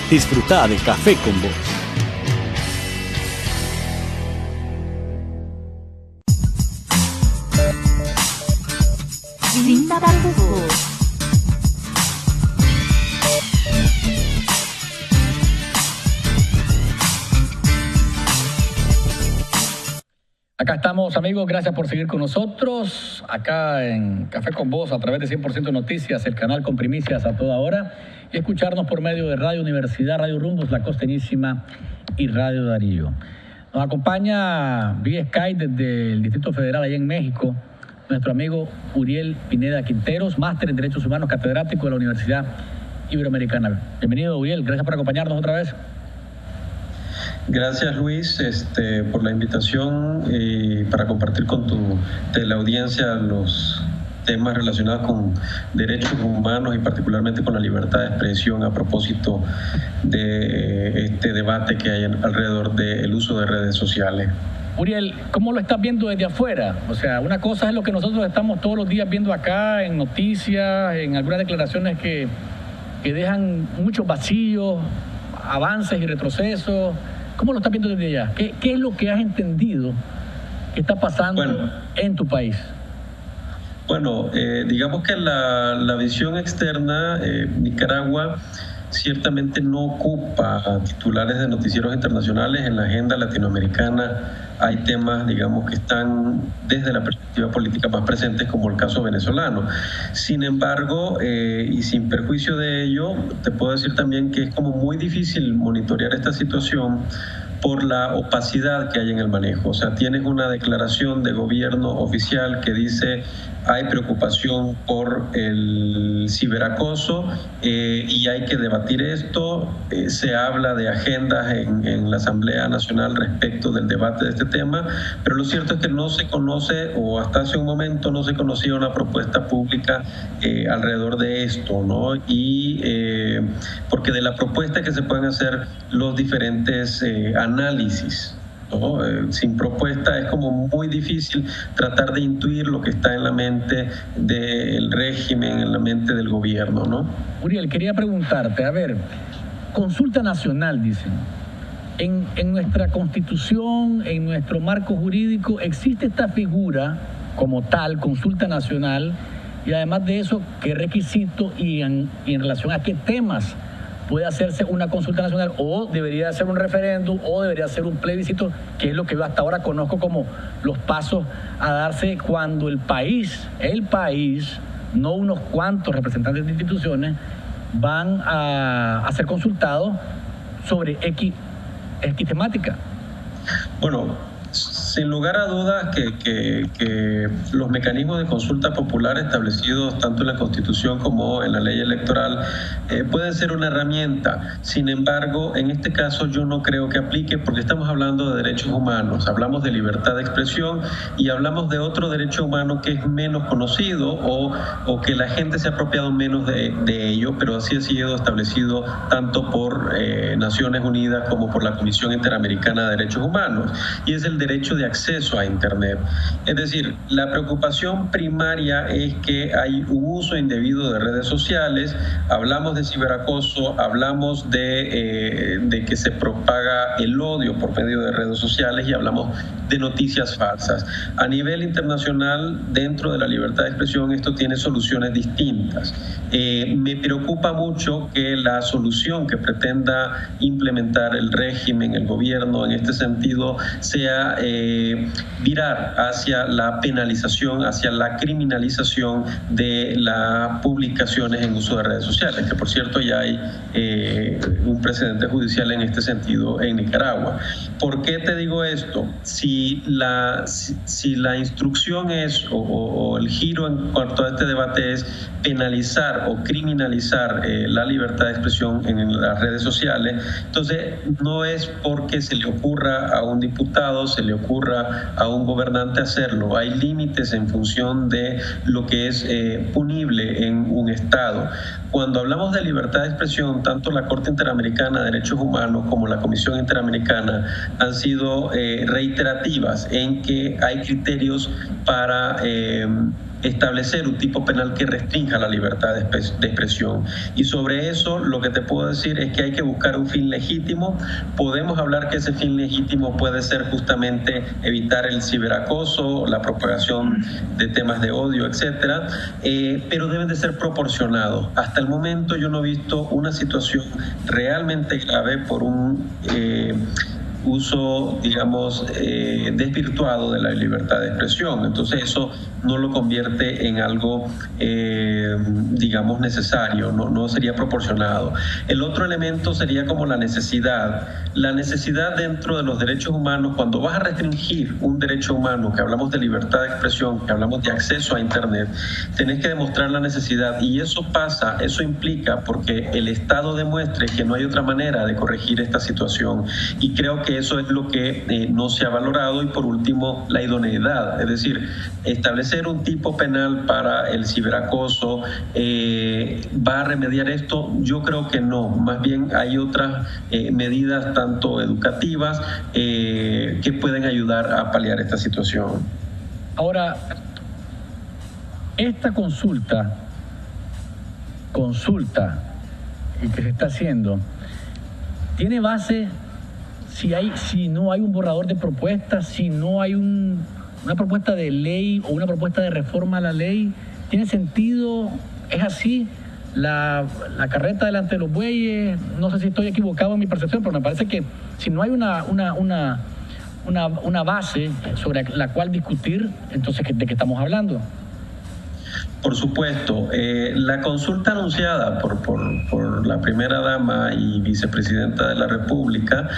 Disfruta de Café con Voz. Sin tapujos. Acá estamos, amigos, gracias por seguir con nosotros, acá en Café con Voz, a través de 100% Noticias, el canal con primicias a toda hora, y escucharnos por medio de Radio Universidad, Radio Rumbos, La Costeñísima y Radio Darío. Nos acompaña vía Skype desde el Distrito Federal, allá en México, nuestro amigo Uriel Pineda Quinteros, máster en Derechos Humanos, catedrático de la Universidad Iberoamericana. Bienvenido, Uriel, gracias por acompañarnos otra vez. Gracias, Luis, por la invitación y para compartir con tu teleaudiencia los temas relacionados con derechos humanos y particularmente con la libertad de expresión a propósito de este debate que hay alrededor del uso de redes sociales. Uriel, ¿cómo lo estás viendo desde afuera? O sea, una cosa es lo que nosotros estamos todos los días viendo acá en noticias, en algunas declaraciones que dejan muchos vacíos, avances y retrocesos. ¿Cómo lo estás viendo desde allá? ¿Qué es lo que has entendido que está pasando en tu país? Bueno, digamos que la visión externa, Nicaragua ciertamente no ocupa titulares de noticieros internacionales. En la agenda latinoamericana hay temas, digamos, que están desde la perspectiva política más presentes, como el caso venezolano. Sin embargo, y sin perjuicio de ello, te puedo decir también que es como muy difícil monitorear esta situación por la opacidad que hay en el manejo. O sea, tienes una declaración de gobierno oficial que dice hay preocupación por el ciberacoso y hay que debatir esto. Se habla de agendas en la Asamblea Nacional respecto del debate de este tema, pero lo cierto es que no se conoce, o hasta hace un momento no se conocía una propuesta pública alrededor de esto, ¿no? Y porque de la propuesta que se pueden hacer los diferentes análisis, ¿no? Sin propuesta es como muy difícil tratar de intuir lo que está en la mente del régimen, en la mente del gobierno, ¿no? Uriel, quería preguntarte, a ver, consulta nacional, dicen. En nuestra Constitución, en nuestro marco jurídico, existe esta figura como tal, consulta nacional, y además de eso, ¿qué requisito y en relación a qué temas puede hacerse una consulta nacional, o debería ser un referéndum, o debería ser un plebiscito, que es lo que yo hasta ahora conozco como los pasos a darse cuando el país, no unos cuantos representantes de instituciones, van a ser consultados sobre X temática? Bueno, sin lugar a dudas que los mecanismos de consulta popular establecidos tanto en la Constitución como en la ley electoral pueden ser una herramienta. Sin embargo, en este caso yo no creo que aplique, porque estamos hablando de derechos humanos, hablamos de libertad de expresión y hablamos de otro derecho humano que es menos conocido o que la gente se ha apropiado menos de ello, pero así ha sido establecido tanto por Naciones Unidas como por la Comisión Interamericana de Derechos Humanos, y es el derecho de acceso a Internet. Es decir, la preocupación primaria es que hay un uso indebido de redes sociales. Hablamos de ciberacoso, hablamos de que se propaga el odio por medio de redes sociales y hablamos de noticias falsas. A nivel internacional, dentro de la libertad de expresión, esto tiene soluciones distintas. Me preocupa mucho que la solución que pretenda implementar el régimen, el gobierno, en este sentido, sea virar hacia la penalización, hacia la criminalización de las publicaciones en uso de redes sociales, que por cierto ya hay un precedente judicial en este sentido en Nicaragua. ¿Por qué te digo esto? Si la instrucción es, o el giro en cuanto a este debate es penalizar o criminalizar la libertad de expresión en las redes sociales, entonces no es porque se le ocurra a un diputado, se le ocurra a un gobernante hacerlo. Hay límites en función de lo que es punible en un Estado. Cuando hablamos de libertad de expresión, tanto la Corte Interamericana de Derechos Humanos como la Comisión Interamericana han sido reiterativas en que hay criterios para establecer un tipo penal que restrinja la libertad de expresión. Y sobre eso lo que te puedo decir es que hay que buscar un fin legítimo. Podemos hablar que ese fin legítimo puede ser justamente evitar el ciberacoso, la propagación de temas de odio, etcétera, pero deben de ser proporcionados. Hasta el momento yo no he visto una situación realmente grave por un uso, digamos, desvirtuado de la libertad de expresión. Entonces eso no lo convierte en algo, digamos, necesario, no sería proporcionado. El otro elemento sería como la necesidad. La necesidad dentro de los derechos humanos, cuando vas a restringir un derecho humano, que hablamos de libertad de expresión, que hablamos de acceso a Internet, tenés que demostrar la necesidad, y eso implica porque el Estado demuestre que no hay otra manera de corregir esta situación, y creo que eso es lo que no se ha valorado. Y por último, la idoneidad, es decir, establecer un tipo penal para el ciberacoso ¿va a remediar esto? Yo creo que no, más bien hay otras medidas tanto educativas que pueden ayudar a paliar esta situación. Ahora, esta consulta y que se está haciendo, ¿tiene base si no hay un borrador de propuestas, si no hay una propuesta de ley o una propuesta de reforma a la ley? ¿Tiene sentido? ¿Es así? la carreta delante de los bueyes. No sé si estoy equivocado en mi percepción, pero me parece que si no hay una base sobre la cual discutir, entonces ¿de qué estamos hablando? Por supuesto, la consulta anunciada por la primera dama y vicepresidenta de la República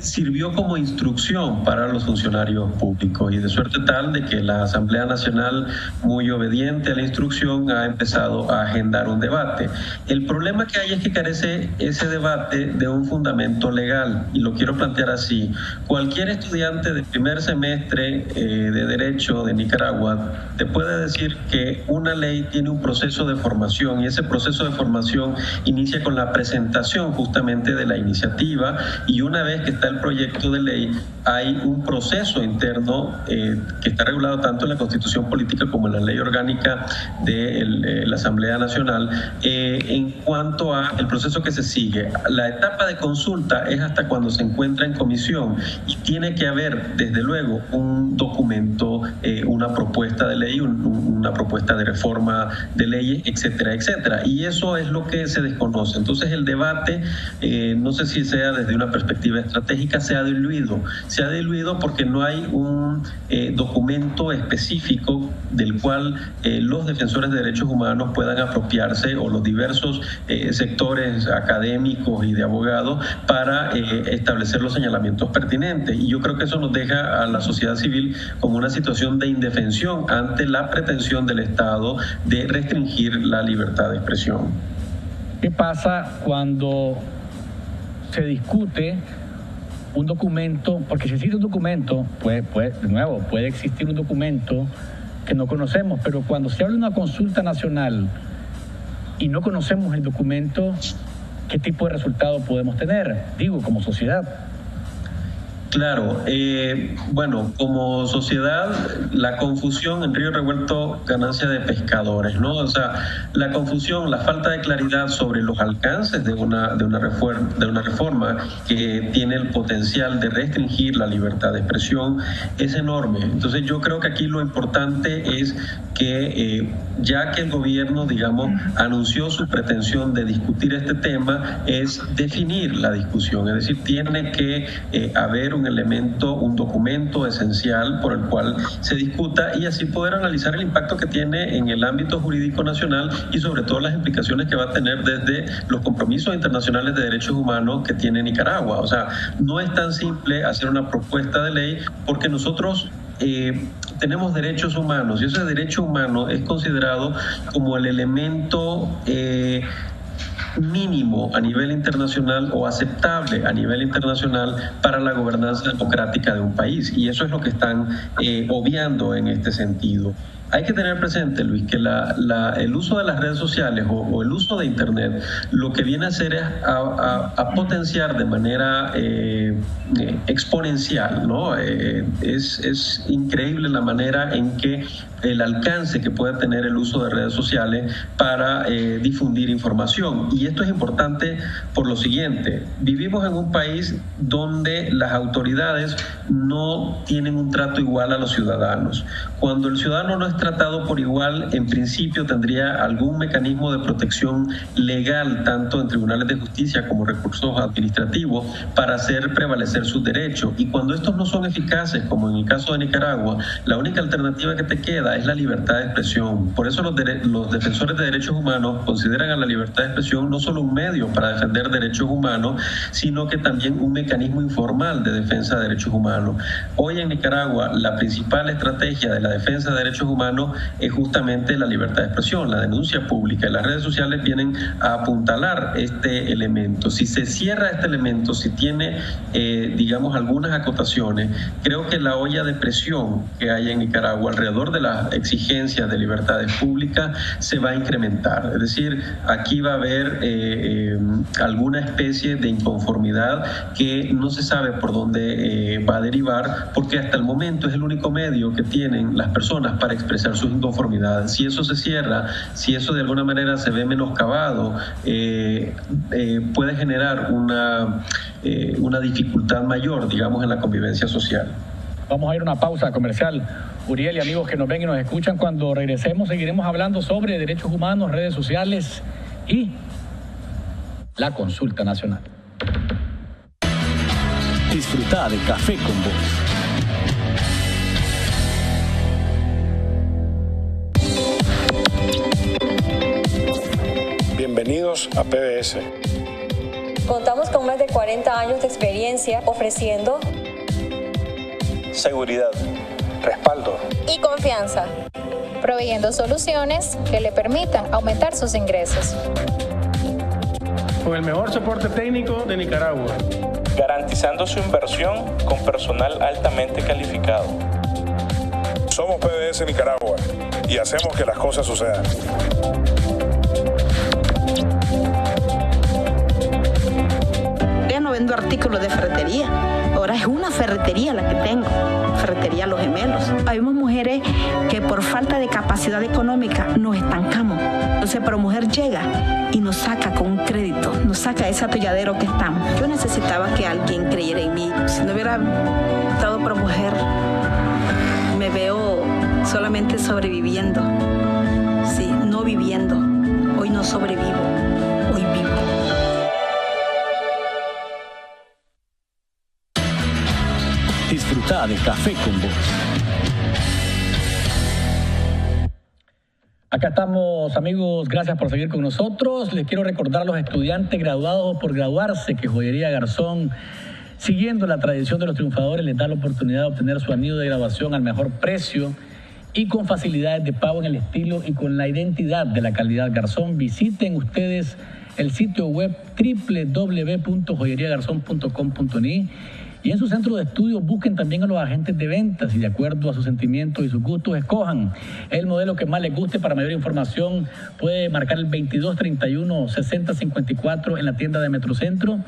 sirvió como instrucción para los funcionarios públicos, y de suerte tal de que la Asamblea Nacional, muy obediente a la instrucción, ha empezado a agendar un debate. El problema que hay es que carece ese debate de un fundamento legal, y lo quiero plantear así. Cualquier estudiante de primer semestre de Derecho de Nicaragua te puede decir que una ley tiene un proceso de formación, y ese proceso de formación inicia con la presentación justamente de la iniciativa, y una vez que está el proyecto de ley, hay un proceso interno que está regulado tanto en la Constitución Política como en la Ley Orgánica de la Asamblea Nacional en cuanto a el proceso que se sigue. La etapa de consulta es hasta cuando se encuentra en comisión, y tiene que haber, desde luego, un documento, una propuesta de ley, una propuesta de reforma de leyes, etcétera, etcétera. Y eso es lo que se desconoce. Entonces el debate, no sé si sea desde una perspectiva estratégica, se ha diluido porque no hay un documento específico del cual los defensores de derechos humanos puedan apropiarse, o los diversos sectores académicos y de abogados, para establecer los señalamientos pertinentes. Y yo creo que eso nos deja a la sociedad civil como una situación de indefensión ante la pretensión del Estado de restringir la libertad de expresión. ¿Qué pasa cuando se discute un documento? Porque si existe un documento, puede existir un documento que no conocemos, pero cuando se habla de una consulta nacional y no conocemos el documento, ¿qué tipo de resultado podemos tener? Digo, como sociedad. Claro, bueno, como sociedad, la confusión en río revuelto, ganancia de pescadores, ¿no? O sea, la confusión, la falta de claridad sobre los alcances de una reforma que tiene el potencial de restringir la libertad de expresión es enorme. Entonces yo creo que aquí lo importante es que ya que el gobierno, digamos, anunció su pretensión de discutir este tema, es definir la discusión, es decir, tiene que haber un documento esencial por el cual se discuta, y así poder analizar el impacto que tiene en el ámbito jurídico nacional, y sobre todo las implicaciones que va a tener desde los compromisos internacionales de derechos humanos que tiene Nicaragua. O sea, no es tan simple hacer una propuesta de ley, porque nosotros tenemos derechos humanos, y ese derecho humano es considerado como el elemento mínimo a nivel internacional, o aceptable a nivel internacional, para la gobernanza democrática de un país, y eso es lo que están obviando en este sentido. Hay que tener presente, Luis, que el uso de las redes sociales o el uso de Internet lo que viene a hacer es a potenciar de manera exponencial, ¿no? Es increíble la manera en que el alcance que puede tener el uso de redes sociales para difundir información. Y esto es importante por lo siguiente: vivimos en un país donde las autoridades no tienen un trato igual a los ciudadanos. Cuando el ciudadano no es tratado por igual, en principio tendría algún mecanismo de protección legal, tanto en tribunales de justicia como recursos administrativos, para hacer prevalecer sus derechos. Y cuando estos no son eficaces, como en el caso de Nicaragua, la única alternativa que te queda es la libertad de expresión. Por eso los defensores de derechos humanos consideran a la libertad de expresión no solo un medio para defender derechos humanos, sino que también un mecanismo informal de defensa de derechos humanos. Hoy en Nicaragua, la principal estrategia de la defensa de derechos humanos es justamente la libertad de expresión, la denuncia pública, y las redes sociales vienen a apuntalar este elemento. Si se cierra este elemento, si tiene, digamos, algunas acotaciones, creo que la olla de presión que hay en Nicaragua alrededor de las exigencias de libertades públicas se va a incrementar. Es decir, aquí va a haber alguna especie de inconformidad que no se sabe por dónde va a derivar, porque hasta el momento es el único medio que tienen las personas para expresar sus inconformidades. Si eso se cierra, si eso de alguna manera se ve menoscabado, puede generar una dificultad mayor, digamos, en la convivencia social. Vamos a ir a una pausa comercial. Uriel y amigos que nos ven y nos escuchan. Cuando regresemos seguiremos hablando sobre derechos humanos, redes sociales y la consulta nacional. Disfruta de Café con Vos. Bienvenidos a PBS. Contamos con más de 40 años de experiencia ofreciendo seguridad, respaldo y confianza, proveyendo soluciones que le permitan aumentar sus ingresos. Con el mejor soporte técnico de Nicaragua, garantizando su inversión con personal altamente calificado. Somos PBS Nicaragua y hacemos que las cosas sucedan. Ya no vendo artículos de ferretería, ahora es una ferretería la que tengo, Ferretería Los Gemelos. Habemos mujeres que por falta de capacidad económica nos estancamos. Entonces, pero mujer llega y nos saca con un crédito, nos saca de ese atolladero que estamos. Yo necesitaba que alguien creyera en mí. Si no hubiera estado por mujer, me veo solamente sobreviviendo. Sí, no viviendo. Hoy no sobrevivo, hoy vivo. Disfruta de Café con Vos. Acá estamos, amigos, gracias por seguir con nosotros. Les quiero recordar a los estudiantes graduados o por graduarse que Joyería Garzón, siguiendo la tradición de los triunfadores, les da la oportunidad de obtener su anillo de graduación al mejor precio y con facilidades de pago en el estilo y con la identidad de la calidad Garzón. Visiten ustedes el sitio web www.joyeriagarzon.com.ni y en su centro de estudio busquen también a los agentes de ventas y de acuerdo a sus sentimientos y sus gustos escojan el modelo que más les guste. Para mayor información puede marcar el 2231-6054 en la tienda de Metrocentro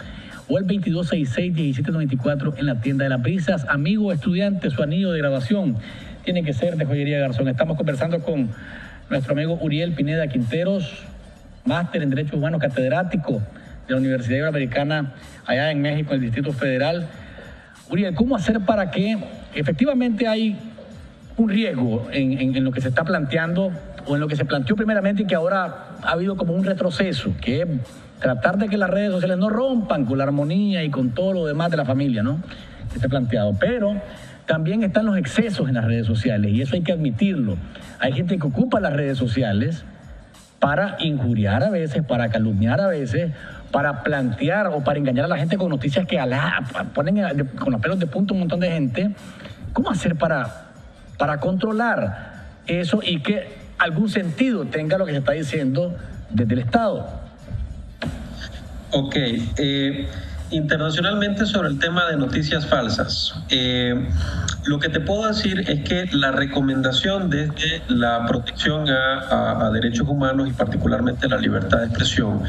o el 2266-1794 en la tienda de Las Brisas. Amigo estudiante, su anillo de graduación tiene que ser de Joyería Garzón. Estamos conversando con nuestro amigo Uriel Pineda Quinteros, máster en Derechos Humanos, catedrático de la Universidad Iberoamericana allá en México, en el Distrito Federal. Uriel, ¿cómo hacer para que efectivamente hay un riesgo en lo que se está planteando o en lo que se planteó primeramente y que ahora ha habido como un retroceso, que es tratar de que las redes sociales no rompan con la armonía y con todo lo demás de la familia, ¿no? Que está planteado. Pero también están los excesos en las redes sociales y eso hay que admitirlo. Hay gente que ocupa las redes sociales para injuriar a veces, para calumniar a veces, para plantear o para engañar a la gente con noticias que ponen con los pelos de punta un montón de gente. ¿Cómo hacer para controlar eso y que algún sentido tenga lo que se está diciendo desde el Estado? Ok, internacionalmente sobre el tema de noticias falsas, lo que te puedo decir es que la recomendación desde la protección a derechos humanos y particularmente la libertad de expresión,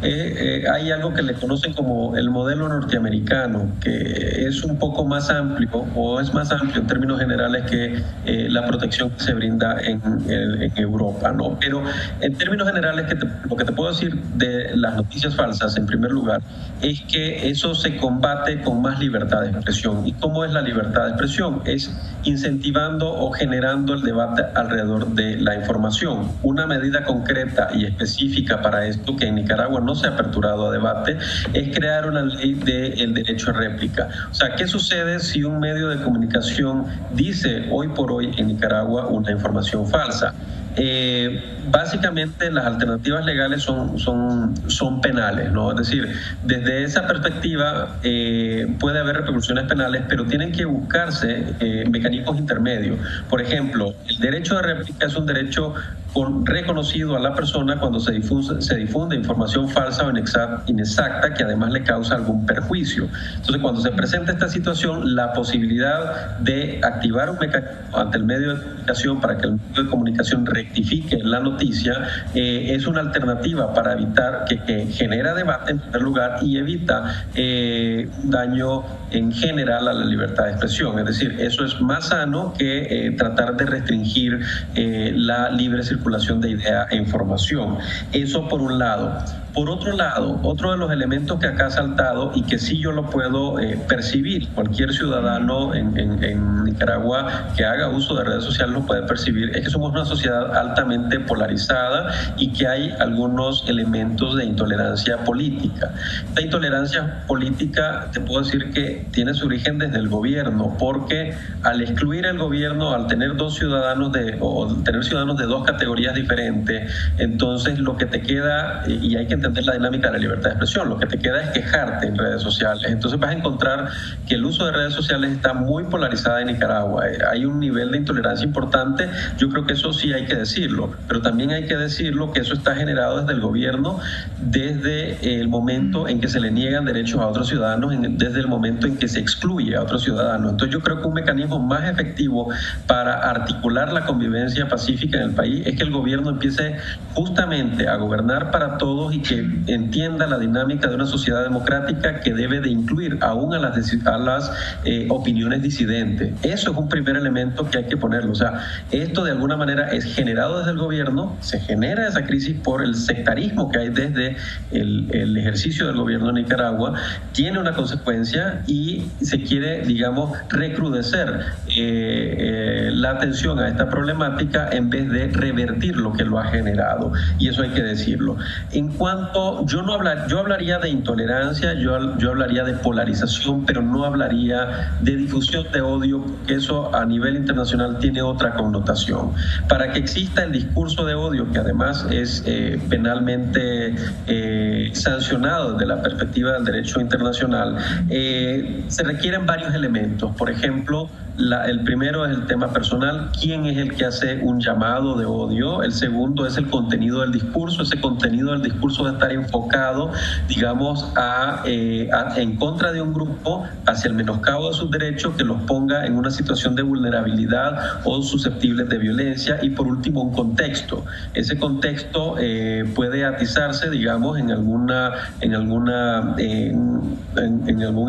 hay algo que le conocen como el modelo norteamericano, que es un poco más amplio o es más amplio en términos generales que la protección que se brinda en Europa, ¿no? Pero en términos generales lo que te puedo decir de las noticias falsas, en primer lugar, es que eso se combate con más libertad de expresión. ¿Y cómo es la libertad de expresión? Es incentivando o generando el debate alrededor de la información. Una medida concreta y específica para esto, que en Nicaragua no se ha aperturado a debate, es crear una ley del derecho a réplica. O sea, ¿qué sucede si un medio de comunicación dice hoy por hoy en Nicaragua una información falsa? Básicamente las alternativas legales son penales, ¿no? Es decir, desde esa perspectiva puede haber repercusiones penales, pero tienen que buscarse mecanismos intermedios. Por ejemplo, el derecho de réplica es un derecho reconocido a la persona cuando se difunde información falsa o inexacta que además le causa algún perjuicio. Entonces, cuando se presenta esta situación, la posibilidad de activar un mecanismo ante el medio de comunicación para que el medio de comunicación rectifique la noticia es una alternativa para evitar que genera debate en primer lugar y evita un daño en general a la libertad de expresión. Es decir, eso es más sano que tratar de restringir la libre circulación de idea e información. Eso por un lado. Por otro lado, otro de los elementos que acá ha saltado y que sí yo lo puedo percibir, cualquier ciudadano en Nicaragua que haga uso de redes sociales lo puede percibir, es que somos una sociedad altamente polarizada y que hay algunos elementos de intolerancia política. Esta intolerancia política, te puedo decir que tiene su origen desde el gobierno, porque al excluir el gobierno, al tener ciudadanos de dos categorías diferentes, entonces lo que te queda, y hay que entender la dinámica de la libertad de expresión, lo que te queda es quejarte en redes sociales. Entonces vas a encontrar que el uso de redes sociales está muy polarizada en Nicaragua. Hay un nivel de intolerancia importante, yo creo que eso sí hay que decirlo, pero también hay que decirlo que eso está generado desde el gobierno, desde el momento en que se le niegan derechos a otros ciudadanos, desde el momento en que se excluye a otros ciudadanos. Entonces yo creo que un mecanismo más efectivo para articular la convivencia pacífica en el país es que el gobierno empiece justamente a gobernar para todos y que entienda la dinámica de una sociedad democrática que debe de incluir aún a las opiniones disidentes. Eso es un primer elemento que hay que ponerlo. O sea, esto de alguna manera es generado desde el gobierno, se genera esa crisis por el sectarismo que hay desde el ejercicio del gobierno de Nicaragua, tiene una consecuencia y se quiere, digamos, recrudecer la atención a esta problemática en vez de revertir lo que lo ha generado, y eso hay que decirlo. En cuanto, yo hablaría de intolerancia, yo hablaría de polarización, pero no hablaría de difusión de odio, porque eso a nivel internacional tiene otra connotación. Para que exista el discurso de odio, que además es penalmente sancionado desde la perspectiva del derecho internacional, se requieren varios elementos. Por ejemplo, el primero es el tema personal, quién es el que hace un llamado de odio. El segundo es el contenido del discurso. Ese contenido del discurso debe estar enfocado, digamos, en contra de un grupo, hacia el menoscabo de sus derechos, que los ponga en una situación de vulnerabilidad o susceptibles de violencia. Y por último, un contexto. Ese contexto puede atizarse, digamos, en algún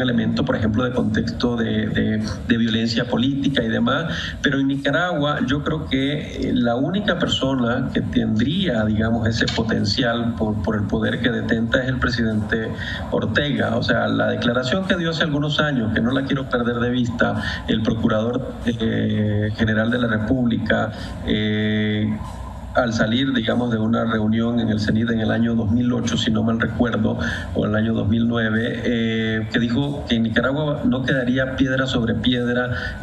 elemento, por ejemplo, de contexto de violencia política y demás, pero en Nicaragua yo creo que la única persona que tendría, digamos, ese potencial por el poder que detenta es el presidente Ortega. O sea, la declaración que dio hace algunos años, que no la quiero perder de vista, el Procurador General de la República, al salir, digamos, de una reunión en el CENIT en el año 2008, si no mal recuerdo, o el año 2009, que dijo que en Nicaragua no quedaría piedra sobre piedra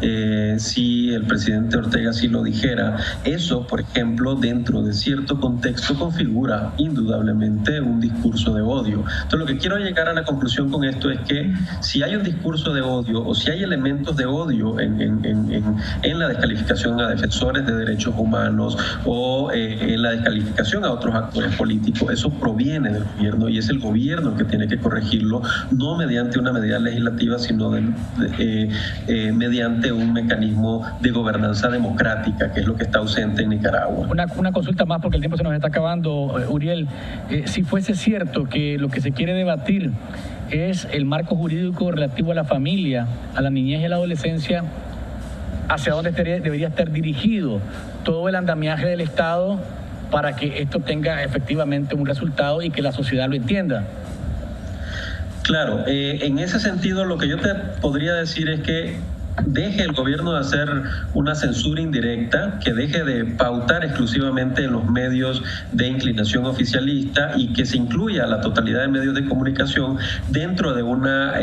si el presidente Ortega sí lo dijera. Eso, por ejemplo, dentro de cierto contexto configura indudablemente un discurso de odio. Entonces, lo que quiero llegar a la conclusión con esto es que si hay un discurso de odio o si hay elementos de odio en la descalificación a defensores de derechos humanos o en la descalificación a otros actores políticos, eso proviene del gobierno y es el gobierno el que tiene que corregirlo, no mediante una medida legislativa, sino mediante un mecanismo de gobernanza democrática, que es lo que está ausente en Nicaragua. Una consulta más, porque el tiempo se nos está acabando, Uriel. Si fuese cierto que lo que se quiere debatir es el marco jurídico relativo a la familia, a la niñez y a la adolescencia, ¿hacia dónde debería estar dirigido todo el andamiaje del Estado para que esto tenga efectivamente un resultado y que la sociedad lo entienda? Claro, en ese sentido lo que yo te podría decir es que deje el gobierno de hacer una censura indirecta, que deje de pautar exclusivamente en los medios de inclinación oficialista y que se incluya a la totalidad de medios de comunicación dentro de una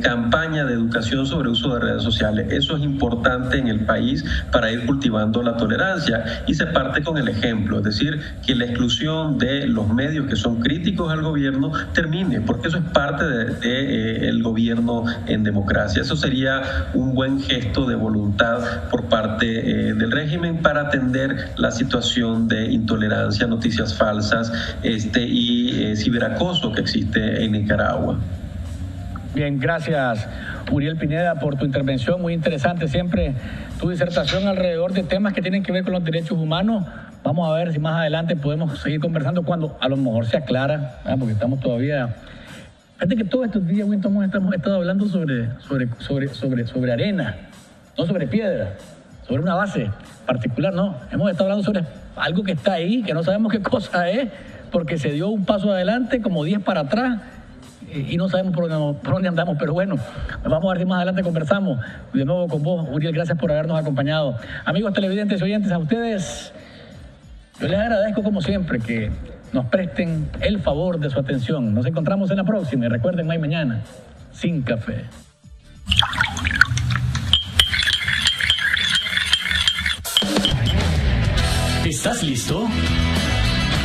campaña de educación sobre uso de redes sociales. Eso es importante en el país para ir cultivando la tolerancia y se parte con el ejemplo, es decir, que la exclusión de los medios que son críticos al gobierno termine, porque eso es parte del gobierno en democracia. Eso sería un buen gesto de voluntad por parte del régimen para atender la situación de intolerancia, noticias falsas y ciberacoso que existe en Nicaragua. Bien, gracias Uriel Pineda por tu intervención, muy interesante siempre tu disertación alrededor de temas que tienen que ver con los derechos humanos. Vamos a ver si más adelante podemos seguir conversando cuando a lo mejor se aclara, porque estamos todavía... Fíjate que todos estos días, Winton, hemos estado hablando sobre arena, no sobre piedra, sobre una base particular, no. Hemos estado hablando sobre algo que está ahí, que no sabemos qué cosa es, porque se dio un paso adelante, como 10 para atrás, y no sabemos por dónde andamos, pero bueno, vamos a ver si más adelante conversamos de nuevo con vos, Uriel. Gracias por habernos acompañado. Amigos televidentes y oyentes, a ustedes yo les agradezco como siempre que nos presten el favor de su atención. Nos encontramos en la próxima y recuerden, no hay mañana sin café. ¿Estás listo?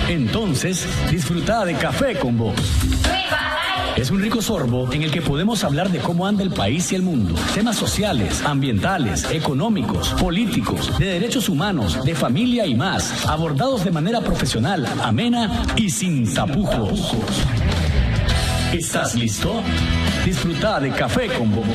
Entonces, disfruta de Café con Vos. Es un rico sorbo en el que podemos hablar de cómo anda el país y el mundo. Temas sociales, ambientales, económicos, políticos, de derechos humanos, de familia y más. Abordados de manera profesional, amena y sin tapujos. ¿Estás listo? Disfruta de Café con Vos.